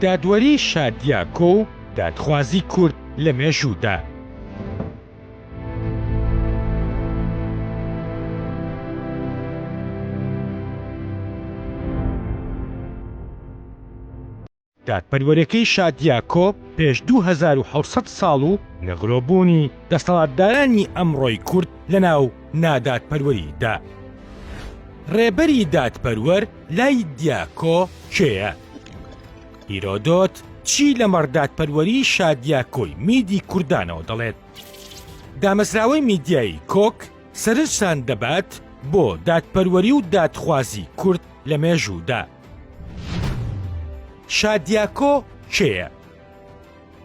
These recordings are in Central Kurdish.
دادوەری شادیاکۆ و دادخوازی کورد لە مێژوودا. دادپەروەریەکەی شادیاکۆ پێش 2700 ساڵ و نەغرۆبوونی دەسەڵاتدارانی ئەمڕۆی کورد لەناو نادادپەروەریدا. ڕێبەری دادپەروەر لای دیاکۆ کێیە؟ هیرۆدۆت چی لە مەڕدادپەروەری شادیاکۆی میدی کوردانەوە دەڵێت؟ دامەزراوەی میدیایی کۆک سەرنجتان دەبات بۆ دادپەروەری و دادخوازی کورد لە مێژوودا. شادیاکۆ کێیە؟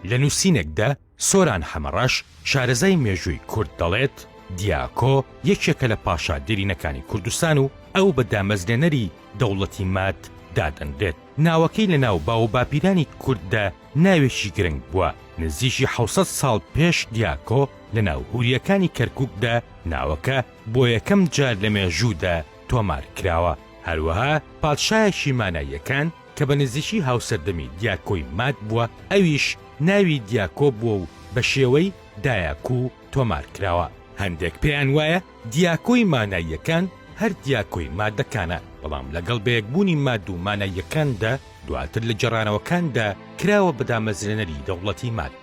لە نووسینێکدا سۆران حەمەڕەش شارەزای مێژووی کورد دەڵێت دیاکۆ یەکێکە لە پاشا دێرینەکانی کوردستان و ئەو بە دامەزرێنەری دەوڵەتی مات دادەنرێت. ناوەکەی لە ناو باو باپیرانی کورددا ناوێکی گرنگ بووە. نزیکی 600 ساڵ پێش دیاکۆ لە ناو هوریەکانی کەرکووکدا ناوەکە بۆ یەکەم جار لە مێژوودا تۆمار کراوە. هەروەها پادشایەکی ماناییەکان کە بە نزیکی هاوسەردەمی دیاکۆی مات بووە ئەویش ناوی دیاکۆ بووە و بە شێوەی دایاکو تۆمار کراوە. هەندێک پێیان وایە دیاکۆی ماناییەکان هەر دیاکۆی مادەکانە، بەڵام لەگەڵ بەیەکبوونی ماد و ماناییەکاندا دواتر لە جێڕانەوەکاندا کراوە بە دامەزرێنەری دەوڵەتی ماد.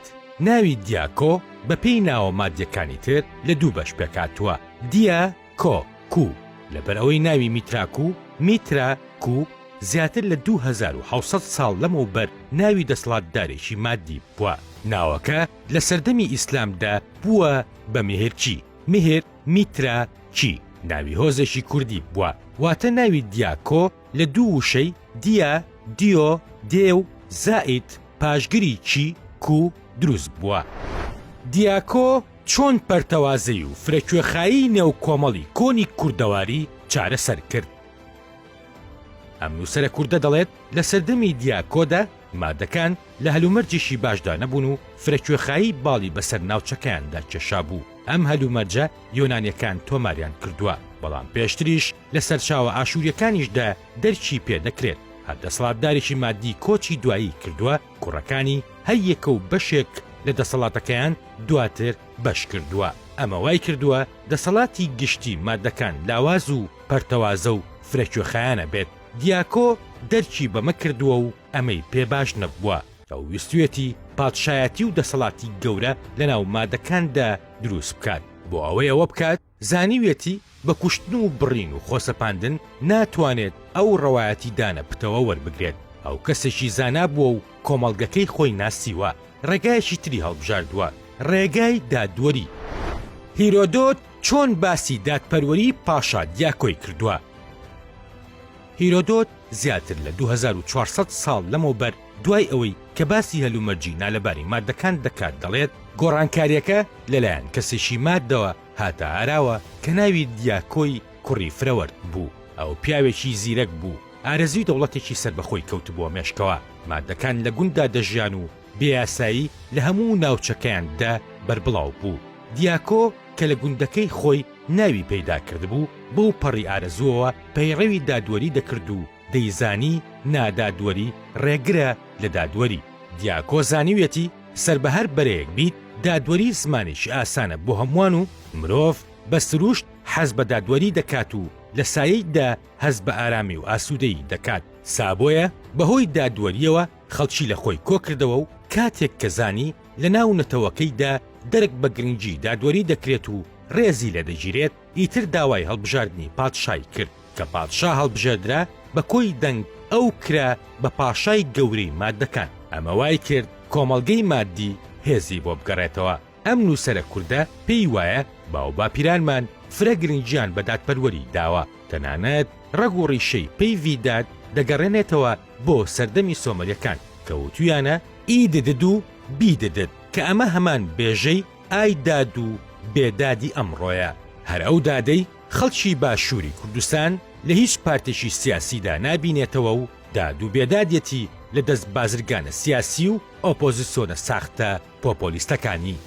ناوی دیاکۆ بە پێی ناوە مادیەکانی تر لە دوو بەش پێکاتووە: دیا کۆ کو. لەبەرەوەی ناوی میتراکو میترا کو زیاتر لە 2700 ساڵ لەمەوبەر ناوی دەسەڵاتدارێکی مادی بووە. ناوەکە لە سەردەمی ئیسلامدا بووە بە مێهرچی، مێهر میترا چی. ناوی هۆزێکی کوردی بووە، واتە ناوی دیاکۆ لە دوو وشەی دیا، دیۆ، دێ و زائید پاشگری چی کو دروست بووە. دیاکۆ چۆن پەرتەوازەی و فرەکوێخایی نێو کۆمەڵی کۆنی کوردەواری چارەسەر کرد؟ ئەم نووسەرە کووردە دەڵێت لە سەردەمی دیاکۆدا مادەکان لە هەلومەرجێکی باشدا نەبوون و فرەکوێخایی باڵی بەسەر ناوچەکەیاندا کێشا بوو. ئەم هەلومەرجە یۆنانیەکان تۆماریان کردووە، بەڵام پێشتریش لە سەرچاوە ئاشووریەکانیشدا دەرکی پێدەکرێت. هەر دەسەڵاتدارێکی مادی کۆچی دوایی کردووە، کوڕەکانی هەیەکە و بەشێک لە دەسەڵاتەکەیان دواتر بەش کردووە. ئەمە وای کردووە دەسەڵاتی گشتی مادەکان لاواز و پەرتەوازە و فرەکوێخایانە بێت. دیاکۆ دەرکی بەمە کردووە و ئەمەی پێ باش نەبووە. ئەو ویستوێتی پادشایەتی و دەسەڵاتی گەورە لەناو مادەکاندا دروست بکات. بۆ ئەوەی ئەوە بکات زانیوێتی بە کوشتن و بڕین و خۆسەپاندن ناتوانێت ئەو ڕەوایەتی دانە پتەوە وەربگرێت. ئەو کەسێکی زانا بووە و کۆمەڵگەکەی خۆی ناسیوە. ڕێگایەکی تری هەڵبژاردووە، ڕێگای دادوەری. هیرۆدۆت چۆن باسی دادپەروەری پاشا دیاکۆی کردووە؟ هیرۆدۆت زیاتر لە 2400 ساڵ لەمەوبەر دوای ئەوەی کە باسی هەلومەرجی نالەباری مادەکان دەکات دەڵێت گۆڕانکاریەکە لەلایەن کەسێکی مادەوە هاتە ئاراوە کە ناوی دیاکۆی کوڕی فرەوەرد بوو. ئەو پیاوێکی زیرەک بوو، ئارەزوی دەوڵەتێکی سەربەخۆی کەوتبووە مێشکەوە. مادەکان لە گوندا دەژیان و بێیاسایی لە هەموو ناوچەکەیاندا بەربڵاو بوو. دیاکۆ کە لە گوندەکەی خۆی ناوی پەیدا کردبوو بۆ پەڕی ئارەزووەوە پەیڕەوی دادوەری دەکرد و دەیزانی نادادوەری ڕێگرە لە دادوەری. دیاکۆ زانیوێتی سەر بە هەر بەرەیەک بیت دادوەری زمانێکی ئاسانە بۆ هەمووان و مرۆڤ بە سروشت حەز بە دادوەری دەکات و لە سایەیدا هەز بە ئارامی و ئاسوودەی دەکات. سابۆیە بەهۆی دادوەریەوە خەڵکی لە خۆی کۆ کردەوە و کاتێک کە زانی لە ناو نەتەوەکەیدا دەرک بە گرنگی دادوەری دەکرێت و ڕێزی لە دەگیرێت، ئیتر داوای هەڵبژاردنی پادشای کرد کە پادشا هەڵبژێردرا بە کۆی دەنگ ئەو کرا بە پاشای گەورەی مادەکان. ئەمە وای کرد کۆمەڵگەی مادی هێزی بۆ بگەڕێتەوە. ئەم نووسەرە کووردە پێی وایە باو باپیرانمان فرە گرنگیان بە دادپەروەری داوە، تەنانەت ڕەگ و ڕیشەی پەیوی داد دەگەڕێنێتەوە بۆ سەردەمی سۆمەریەکان کە وتویانە ئی دەدەد و بی دەدەد، کە ئەمە هەمان بێژەی ئای داد و بێدادی ئەمڕۆیە. هەر ئەو دادەی خەڵکی باشووری کوردستان لە هیچ پارتێکی سیاسیدا نابینێتەوە و داد و بێدادیەتی لە دەست بازرگانە سیاسی و ئۆپۆزیسیۆنە ساختە پۆپۆلیستەکانی.